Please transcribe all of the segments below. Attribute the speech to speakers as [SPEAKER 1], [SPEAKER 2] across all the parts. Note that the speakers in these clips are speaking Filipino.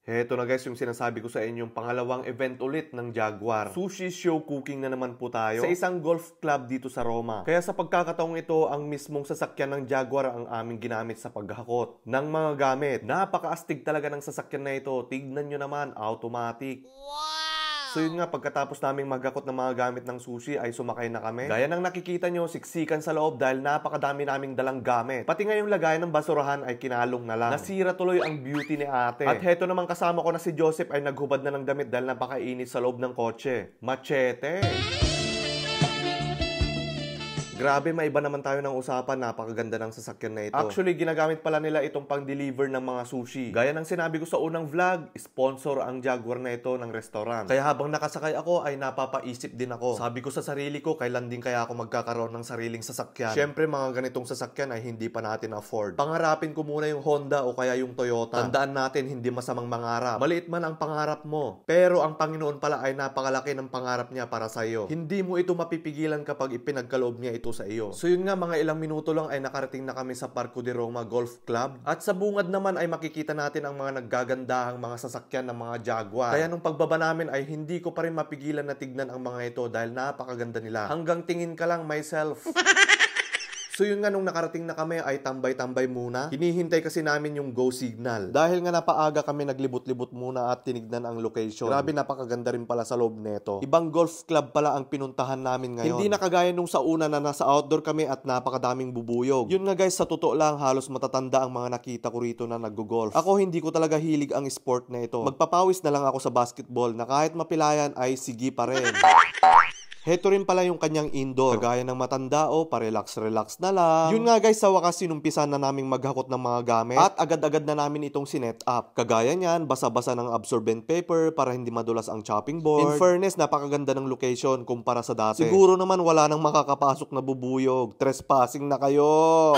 [SPEAKER 1] Heto na guys yung sinasabi ko sa inyong pangalawang event ulit ng Jaguar. Sushi show cooking na naman po tayo sa isang golf club dito sa Roma. Kaya sa pagkakataong ito, ang mismong sasakyan ng Jaguar ang aming ginamit sa paghakot ng mga gamit. Napakaastig talaga ng sasakyan na ito. Tignan nyo naman, automatic. Wow! So yun nga, pagkatapos naming maghakot ng mga gamit ng sushi ay sumakay na kami. Gaya ng nakikita nyo, siksikan sa loob dahil napakadami naming dalang gamit. Pati nga yung lagayan ng basurahan ay kinalong na lang. Nasira tuloy ang beauty ni ate. At heto naman kasama ko na si Joseph ay naghubad na ng damit dahil napakainit sa loob ng kotse. Machete! Grabe, maiba naman tayo ng usapan. Napakaganda ng sasakyan na ito. Actually, ginagamit pala nila itong pang-deliver ng mga sushi. Gaya ng sinabi ko sa unang vlog, sponsor ang Jaguar na ito ng restaurant. Kaya habang nakasakay ako, ay napapaisip din ako. Sabi ko sa sarili ko, kailan din kaya ako magkakaroon ng sariling sasakyan? Siyempre, mga ganitong sasakyan ay hindi pa natin afford. Pangarapin ko muna yung Honda o kaya yung Toyota. Tandaan natin, hindi masamang mangarap. Maliit man ang pangarap mo. Pero ang Panginoon pala ay napakalaki ng pangarap niya para sa iyo. Hindi mo ito mapipigilan kapag ipinagkaloob niya ito sa iyo. So yun nga, mga ilang minuto lang ay nakarating na kami sa Parco di Roma Golf Club. At sa bungad naman ay makikita natin ang mga naggagandahang mga sasakyan ng mga Jaguar. Kaya nung pagbaba namin ay hindi ko pa rin mapigilan na tignan ang mga ito dahil napakaganda nila. Hanggang tingin ka lang myself. So yun nga, nung nakarating na kami ay tambay-tambay muna. Hinihintay kasi namin yung go signal. Dahil nga napaaga kami naglibot-libot muna at tinignan ang location. Grabe, napakaganda rin pala sa loob neto. Ibang golf club pala ang pinuntahan namin ngayon. Hindi na kagaya nung sa una na nasa outdoor kami at napakadaming bubuyog. Yun nga guys, sa totoo lang halos matatanda ang mga nakita ko rito na nag-golf. Ako hindi ko talaga hilig ang sport na ito. Magpapawis na lang ako sa basketball na kahit mapilayan ay sige pa rin. Heto rin pala yung kanyang indoor. Kagaya ng matanda o parelax-relax na lang. Yun nga guys, sa wakas sinumpisan na naming maghakot ng mga gamit at agad-agad na namin itong sinet up. Kagaya niyan, basa-basa ng absorbent paper para hindi madulas ang chopping board. In fairness, napakaganda ng location kumpara sa dati. Siguro naman wala nang makakapasok na bubuyog. Trespassing na kayo!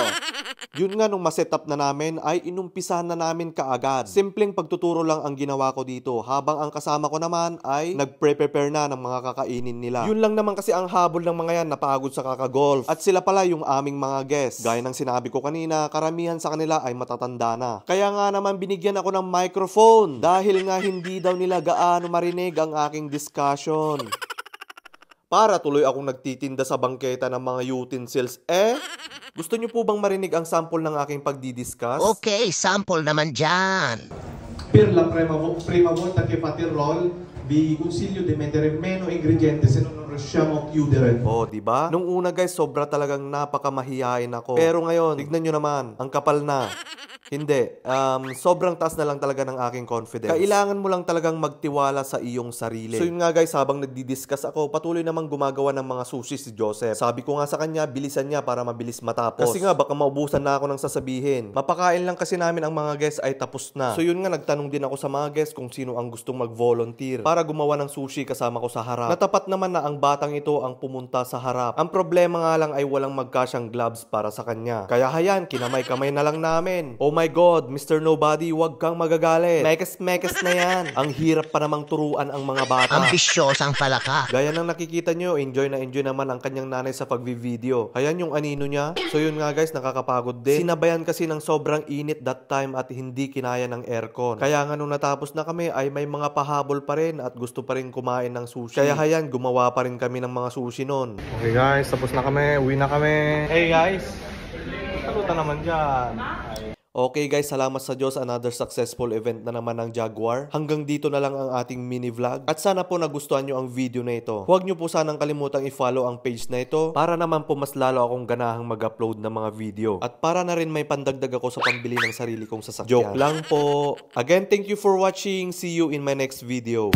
[SPEAKER 1] Yun nga, nung maset up na namin ay inumpisahan na namin kaagad. Simpleng pagtuturo lang ang ginawa ko dito habang ang kasama ko naman ay nagpre-prepare na ng mga kakainin nila. Yun lang naman kasi ang habol ng mga yan, napagod sa kakagolf. At sila pala yung aming mga guests. Gaya ng sinabi ko kanina, karamihan sa kanila ay matatanda na. Kaya nga naman binigyan ako ng microphone dahil nga hindi daw nila gaano marinig ang aking discussion. Para tuloy akong nagtitinda sa bangketa ng mga utensils. Gusto nyo po bang marinig ang sample ng aking pagdidiscuss?
[SPEAKER 2] Okay, sample naman dyan.
[SPEAKER 3] Per la prima volta che fate il roll, vi consiglio di mettere meno ingredienti se non riusciamo a chiudere.
[SPEAKER 1] Oh, di ba? Nung una guys, sobra talagang napakamahiyain ako. Pero ngayon, tignan nyo naman, ang kapal na. Hindi. Sobrang taas na lang talaga ng aking confidence. Kailangan mo lang talagang magtiwala sa iyong sarili. So yun nga guys, habang nagdi-discuss ako, patuloy namang gumagawa ng mga sushi si Joseph. Sabi ko nga sa kanya, bilisan niya para mabilis matapos. Kasi nga, baka maubusan na ako ng sasabihin. Mapakain lang kasi namin ang mga guests ay tapos na. So yun nga, nagtanong din ako sa mga guests kung sino ang gustong mag-volunteer para gumawa ng sushi kasama ko sa harap. Natapat naman na ang batang ito ang pumunta sa harap. Ang problema nga lang ay walang magkasyang gloves para sa kanya. Kaya hayan, kinamay-kamay na lang namin. Oh my God, Mr. Nobody, wag kang magagalit. Mekes-mekes na yan. Ang hirap pa namang turuan ang mga bata.
[SPEAKER 2] Ambisyosang pala ka.
[SPEAKER 1] Gaya ng nakikita nyo, enjoy na enjoy naman ang kanyang nanay sa pagvi-video. Ayan yung anino niya. So yun nga guys, nakakapagod din. Sinabayan kasi ng sobrang init that time at hindi kinaya ng aircon. Kaya nga nung natapos na kami ay may mga pahabol pa rin at gusto pa rin kumain ng sushi. Kaya hayan, gumawa pa rin kami ng mga sushi nun. Okay guys, tapos na kami. Uwi na kami. Hey guys, salutan naman dyan. Okay guys, salamat sa Diyos, another successful event na naman ng Jaguar. Hanggang dito na lang ang ating mini vlog. At sana po nagustuhan nyo ang video na ito. Huwag nyo po sanang kalimutang i-follow ang page na ito para naman po mas lalo akong ganahang mag-upload ng mga video. At para na rin may pandagdag ako sa pambili ng sarili kong sasakyan. Joke lang po. Again, thank you for watching. See you in my next video.